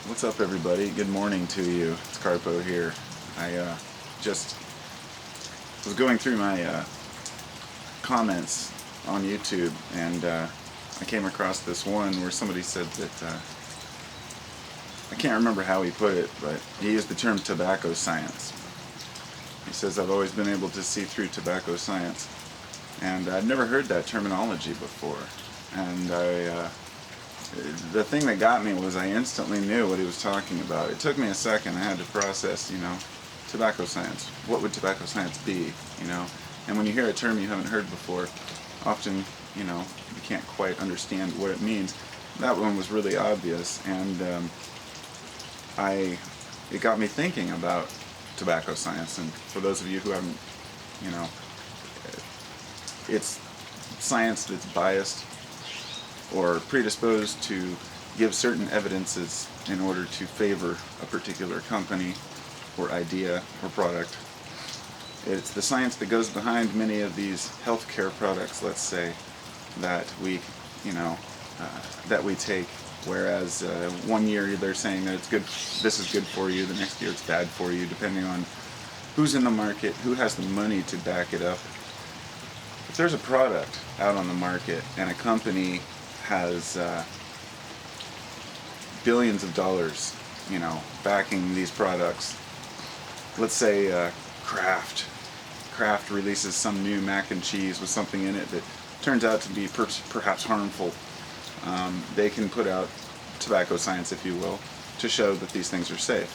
What's up, everybody? Good morning to you. It's Carpo here. I just was going through my comments on YouTube, and I came across this one where somebody said that I can't remember how he put it, but he used the term tobacco science. He says, I've always been able to see through tobacco science, and I'd never heard that terminology before. And the thing that got me was I instantly knew what he was talking about. It took me a second. I had to process, tobacco science. What would tobacco science be, And when you hear a term you haven't heard before, often, you can't quite understand what it means. That one was really obvious, and it got me thinking about tobacco science. And for those of you who haven't, you know, it's science that's biased or predisposed to give certain evidences in order to favor a particular company or idea or product. It's the science that goes behind many of these healthcare products, let's say, that we, that we take. Whereas one year they're saying that it's good, this is good for you, the next year it's bad for you, depending on who's in the market, who has the money to back it up. If there's a product out on the market and a company has billions of dollars, backing these products. Let's say Kraft releases some new mac and cheese with something in it that turns out to be perhaps harmful. They can put out tobacco science, if you will, to show that these things are safe.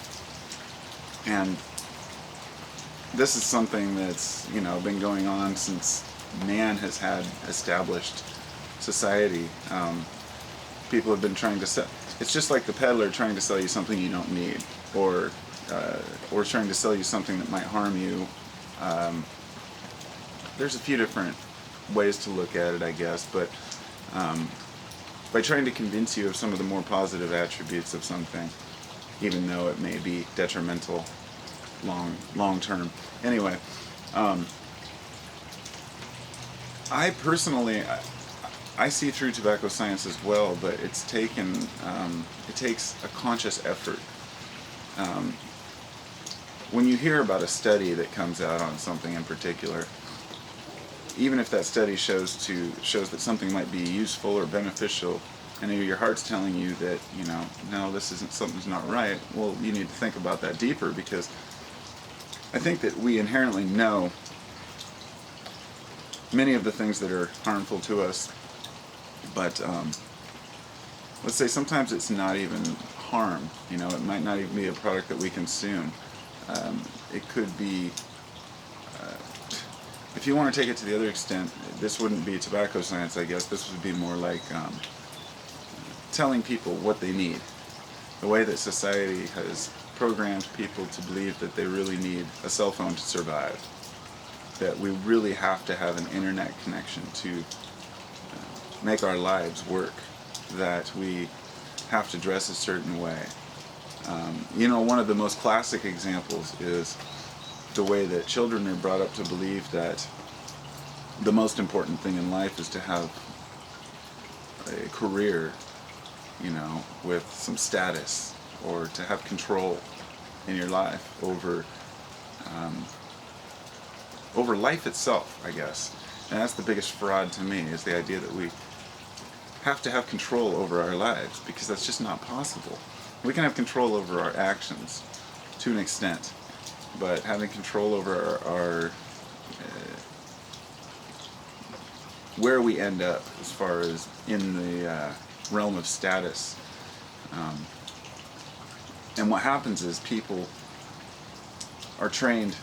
And this is something that's been going on since man has had established society. People have been trying to sell. It's just like the peddler trying to sell you something you don't need, or trying to sell you something that might harm you. There's a few different ways to look at it, I guess, but by trying to convince you of some of the more positive attributes of something, even though it may be detrimental long term. Anyway, I personally, I see through tobacco science as well, but it takes a conscious effort. When you hear about a study that comes out on something in particular, even if that study shows that something might be useful or beneficial, and your heart's telling you that no, something's not right, well, you need to think about that deeper, because I think that we inherently know many of the things that are harmful to us. But let's say sometimes it's not even harm. It might not even be a product that we consume. It could be, if you want to take it to the other extent, this wouldn't be tobacco science, I guess. This would be more like telling people what they need. The way that society has programmed people to believe that they really need a cell phone to survive. That we really have to have an internet connection to make our lives work, that we have to dress a certain way. One of the most classic examples is the way that children are brought up to believe that the most important thing in life is to have a career, with some status, or to have control in your life over life itself, I guess. And that's the biggest fraud to me, is the idea that we have to have control over our lives, because that's just not possible. We can have control over our actions to an extent, but having control over our where we end up as far as in the realm of status. And what happens is people are trained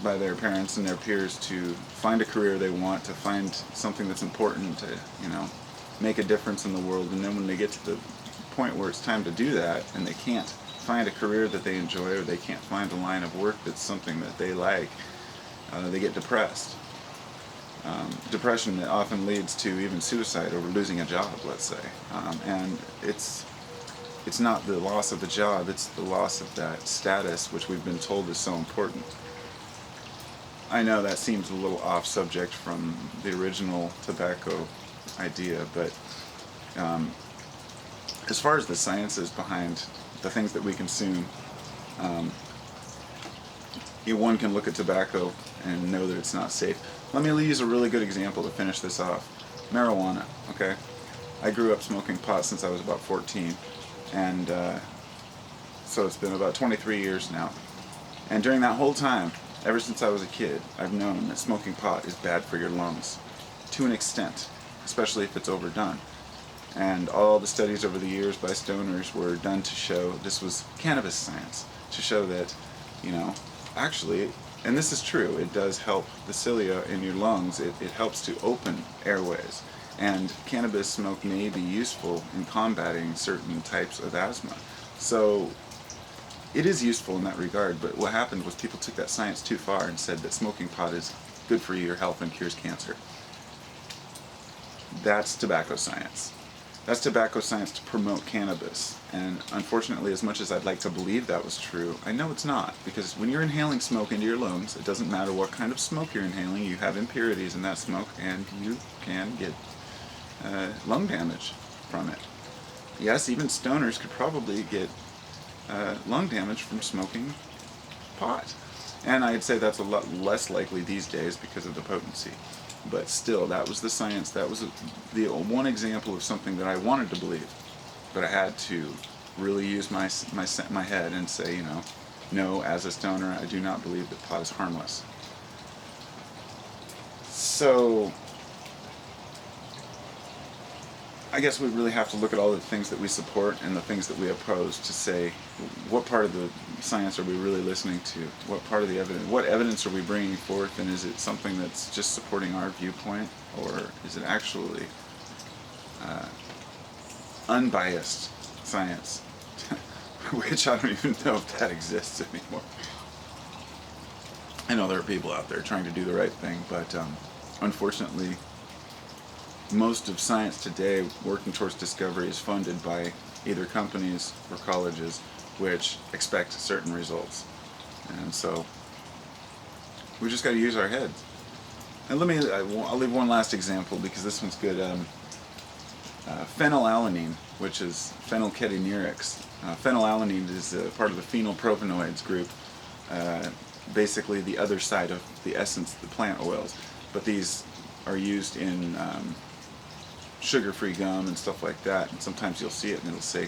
by their parents and their peers to find a career they want, to find something that's important, to make a difference in the world. And then when they get to the point where it's time to do that, and they can't find a career that they enjoy, or they can't find a line of work that's something that they like, they get depressed. Depression that often leads to even suicide over losing a job, let's say. And it's not the loss of the job, it's the loss of that status, which we've been told is so important. I know that seems a little off subject from the original tobacco idea, but as far as the sciences behind the things that we consume, um, one can look at tobacco and know that it's not safe. Let me use a really good example to finish this off. Marijuana, okay? I grew up smoking pot since I was about 14, and so it's been about 23 years now. And during that whole time, ever since I was a kid, I've known that smoking pot is bad for your lungs, to an extent, especially if it's overdone. And all the studies over the years by stoners were done to show, this was cannabis science, to show that, actually, and this is true, it does help the cilia in your lungs, it helps to open airways. And cannabis smoke may be useful in combating certain types of asthma. So it is useful in that regard, but what happened was people took that science too far and said that smoking pot is good for your health and cures cancer. That's tobacco science. That's tobacco science to promote cannabis. And unfortunately, as much as I'd like to believe that was true, I know it's not. Because when you're inhaling smoke into your lungs, it doesn't matter what kind of smoke you're inhaling, you have impurities in that smoke, and you can get lung damage from it. Yes, even stoners could probably get lung damage from smoking pot. And I'd say that's a lot less likely these days because of the potency. But still, that was the science, that was the one example of something that I wanted to believe. But I had to really use my head and say, no, as a stoner, I do not believe that pot is harmless. So I guess we really have to look at all the things that we support and the things that we oppose to say, what part of the science are we really listening to? What part of the evidence, what evidence are we bringing forth, and is it something that's just supporting our viewpoint, or is it actually unbiased science, which I don't even know if that exists anymore. I know there are people out there trying to do the right thing, but unfortunately, most of science today working towards discovery is funded by either companies or colleges which expect certain results. And so we just got to use our heads. And I'll leave one last example because this one's good. Phenylalanine, which is phenylketonuria. Phenylalanine is part of the phenylpropanoids group, basically the other side of the essence of the plant oils. But these are used in sugar-free gum and stuff like that, and sometimes you'll see it and it'll say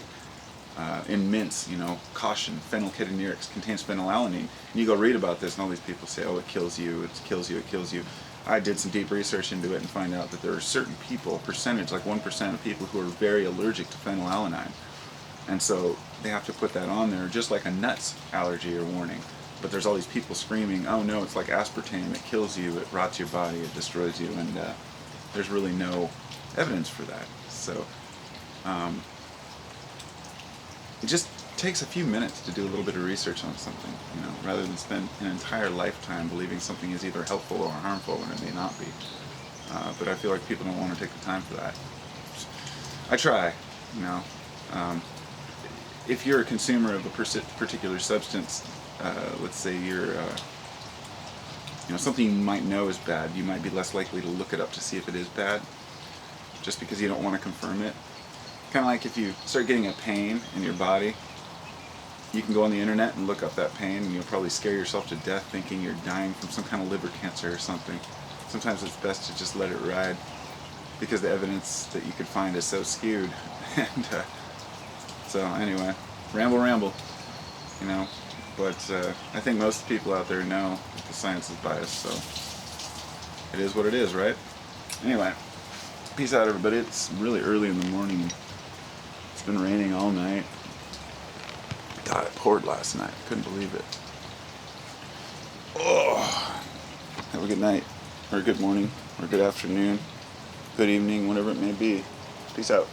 in mints, caution, phenylketonuria contains phenylalanine. And you go read about this and all these people say, oh, it kills you, it kills you, it kills you. I did some deep research into it and find out that there are certain people, percentage, like 1% of people who are very allergic to phenylalanine. And so they have to put that on there, just like a nuts allergy or warning. But there's all these people screaming, oh no, it's like aspartame, it kills you, it rots your body, it destroys you, and there's really no evidence for that. So it just takes a few minutes to do a little bit of research on something, rather than spend an entire lifetime believing something is either helpful or harmful when it may not be. But I feel like people don't want to take the time for that. I try, if you're a consumer of a particular substance, let's say you're something you might know is bad, you might be less likely to look it up to see if it is bad, just because you don't want to confirm it. Kind of like if you start getting a pain in your body, you can go on the internet and look up that pain, and you'll probably scare yourself to death thinking you're dying from some kind of liver cancer or something. Sometimes it's best to just let it ride, because the evidence that you could find is so skewed. And so anyway, ramble, but I think most people out there know that the science is biased, so it is what it is, right? Anyway, peace out, everybody. It's really early in the morning. It's been raining all night. God, it poured last night. Couldn't believe it. Oh, have a good night, or a good morning, or good afternoon, good evening, whatever it may be. Peace out.